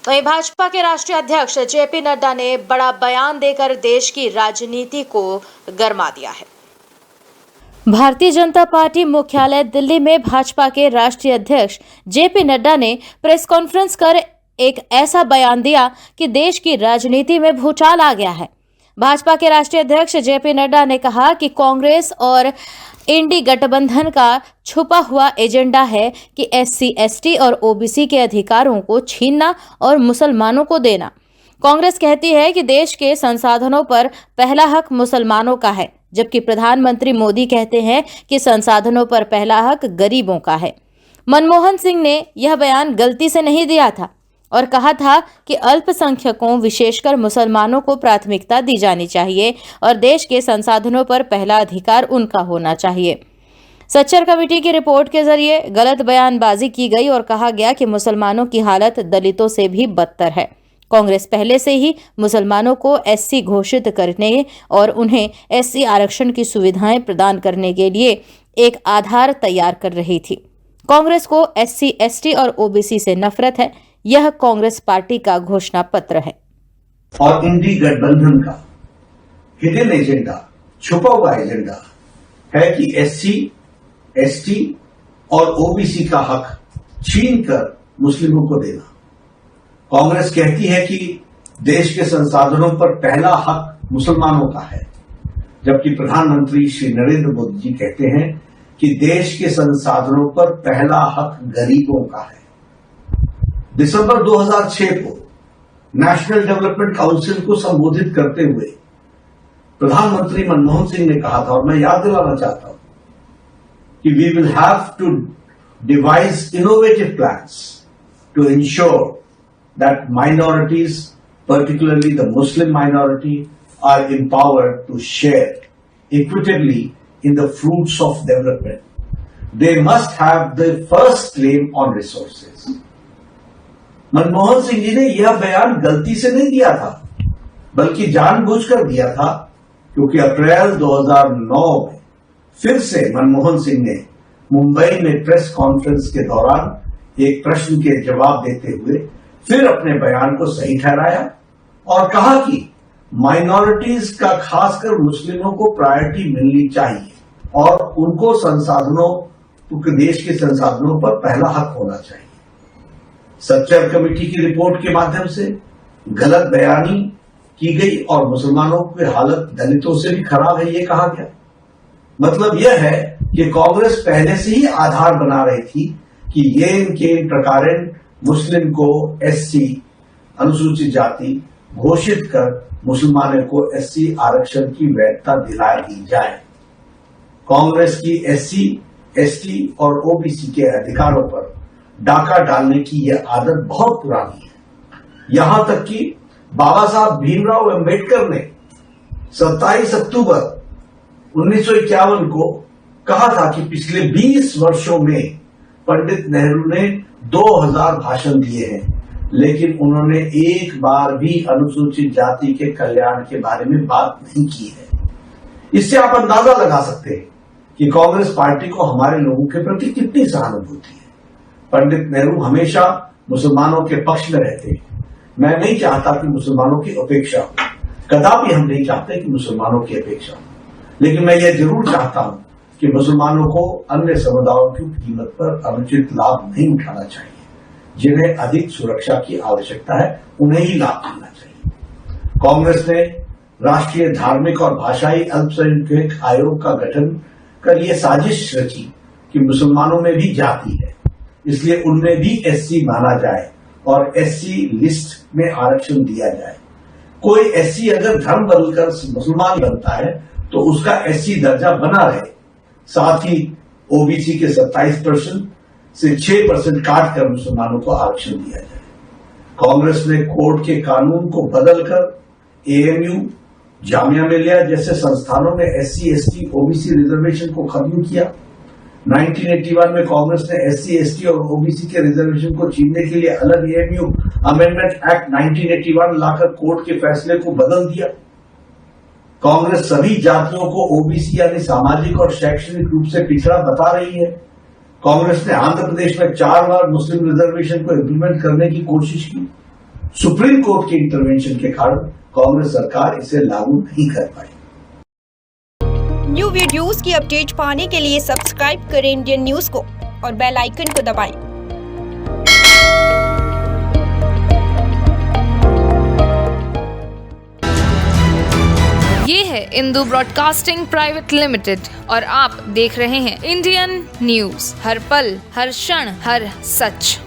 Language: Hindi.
वहीं भाजपा के राष्ट्रीय अध्यक्ष जेपी नड्डा ने बड़ा बयान देकर देश की राजनीति को गरमा दिया है। भारतीय जनता पार्टी मुख्यालय दिल्ली में भाजपा के राष्ट्रीय अध्यक्ष जेपी नड्डा ने प्रेस कॉन्फ्रेंस कर एक ऐसा बयान दिया कि देश की राजनीति में भूचाल आ गया है। भाजपा के राष्ट्रीय अध्यक्ष जेपी नड्डा ने कहा कि कांग्रेस और इंडी गठबंधन का छुपा हुआ एजेंडा है कि एससी, एसटी और ओबीसी के अधिकारों को छीनना और मुसलमानों को देना। कांग्रेस कहती है कि देश के संसाधनों पर पहला हक मुसलमानों का है, जबकि प्रधानमंत्री मोदी कहते हैं कि संसाधनों पर पहला हक गरीबों का है। मनमोहन सिंह ने यह बयान गलती से नहीं दिया था और कहा था कि अल्पसंख्यकों विशेषकर मुसलमानों को प्राथमिकता दी जानी चाहिए और देश के संसाधनों पर पहला अधिकार उनका होना चाहिए। सच्चर कमेटी की रिपोर्ट के जरिए गलत बयानबाजी की गई और कहा गया कि मुसलमानों की हालत दलितों से भी बदतर है। कांग्रेस पहले से ही मुसलमानों को एससी घोषित करने और उन्हें एससी आरक्षण की सुविधाएं प्रदान करने के लिए एक आधार तैयार कर रही थी। कांग्रेस को एससी, एसटी और ओबीसी से नफरत है। यह कांग्रेस पार्टी का घोषणा पत्र है। और इंडी गठबंधन का हिडन एजेंडा, छुपा हुआ एजेंडा है कि एससी, एसटी और ओबीसी का हक छीनकर मुस्लिमों को देना। कांग्रेस कहती है कि देश के संसाधनों पर पहला हक मुसलमानों का है, जबकि प्रधानमंत्री श्री नरेंद्र मोदी जी कहते हैं कि देश के संसाधनों पर पहला हक गरीबों का है। दिसंबर 2006 को नेशनल डेवलपमेंट काउंसिल को संबोधित करते हुए प्रधानमंत्री मनमोहन सिंह ने कहा था, और मैं याद दिलाना चाहता हूं कि we will have to devise innovative plans to ensure that minorities, particularly the Muslim minority, are empowered to share equitably in the fruits of development. They must have the first claim on resources. Manmohan Singh ji ने यह बयान गलती से नहीं दिया था, बल्कि जानबूझकर दिया था, क्योंकि अप्रैल 2009 में फिर से मनमोहन सिंह ने मुंबई में प्रेस कॉन्फ्रेंस के दौरान एक प्रश्न के जवाब देते हुए फिर अपने बयान को सही ठहराया और कहा कि माइनॉरिटीज का, खासकर मुस्लिमों को प्रायोरिटी मिलनी चाहिए और उनको संसाधनों, देश के संसाधनों पर पहला हक होना चाहिए। सच्चर कमेटी की रिपोर्ट के माध्यम से गलत बयानी की गई और मुसलमानों की हालत दलितों से भी खराब है, ये कहा गया। मतलब यह है कि कांग्रेस पहले से ही आधार बना रही थी कि येन केन प्रकारेण मुस्लिम को एससी, अनुसूचित जाति घोषित कर मुसलमानों को एससी आरक्षण की वैधता दिला दी जाए। कांग्रेस की एससी, एसटी और ओबीसी के अधिकारों पर डाका डालने की यह आदत बहुत पुरानी है। यहां तक कि बाबा साहब भीमराव अंबेडकर ने 27 अक्टूबर 1951 को कहा था कि पिछले 20 वर्षों में पंडित नेहरू ने 2000 भाषण दिए हैं, लेकिन उन्होंने एक बार भी अनुसूचित जाति के कल्याण के बारे में बात नहीं की है। इससे आप अंदाजा लगा सकते हैं कि कांग्रेस पार्टी को हमारे लोगों के प्रति कितनी सहानुभूति है। पंडित नेहरू हमेशा मुसलमानों के पक्ष में रहते हैं। मैं नहीं चाहता कि मुसलमानों की उपेक्षा हो, कदापि हम नहीं चाहते कि मुसलमानों की अपेक्षा हो, लेकिन मैं यह जरूर चाहता हूं कि मुसलमानों को अन्य समुदायों की कीमत पर अनुचित लाभ नहीं उठाना चाहिए। जिन्हें अधिक सुरक्षा की आवश्यकता है उन्हें ही लाभ मिलना चाहिए। कांग्रेस ने राष्ट्रीय धार्मिक और भाषाई अल्पसंख्यक आयोग का गठन कर यह साजिश रची कि मुसलमानों में भी जाति है, इसलिए उनमें भी एससी माना जाए और एससी लिस्ट में आरक्षण दिया जाए। कोई एससी अगर धर्म बदलकर मुसलमान बनता है तो उसका एससी दर्जा बना रहे। साथ ही ओबीसी के 27% से 6% काट कर मुसलमानों को आरक्षण दिया जाए। कांग्रेस ने कोर्ट के कानून को बदलकर एएमयू, जामिया मिलिया जैसे संस्थानों में एससी, एसटी, ओबीसी रिजर्वेशन को खत्म किया। 1981 में कांग्रेस ने एससी, एसटी और ओबीसी के रिजर्वेशन को छीनने के लिए अलग एएमयू अमेंडमेंट एक्ट 1981 लाकर कोर्ट के फैसले को बदल दिया। कांग्रेस सभी जातियों को ओबीसी यानी सामाजिक और शैक्षणिक रूप से पिछड़ा बता रही है। कांग्रेस ने आंध्र प्रदेश में 4 बार मुस्लिम रिजर्वेशन को इम्प्लीमेंट करने की कोशिश की। सुप्रीम कोर्ट के इंटरवेंशन के कारण कांग्रेस सरकार इसे लागू नहीं कर पाई। न्यू वीडियोस की अपडेट पाने के लिए सब्सक्राइब करें इंडियन न्यूज को और बेल आइकन को दबाएं। ये है इंदू ब्रॉडकास्टिंग प्राइवेट लिमिटेड और आप देख रहे हैं इंडियन न्यूज, हर पल हर क्षण हर सच।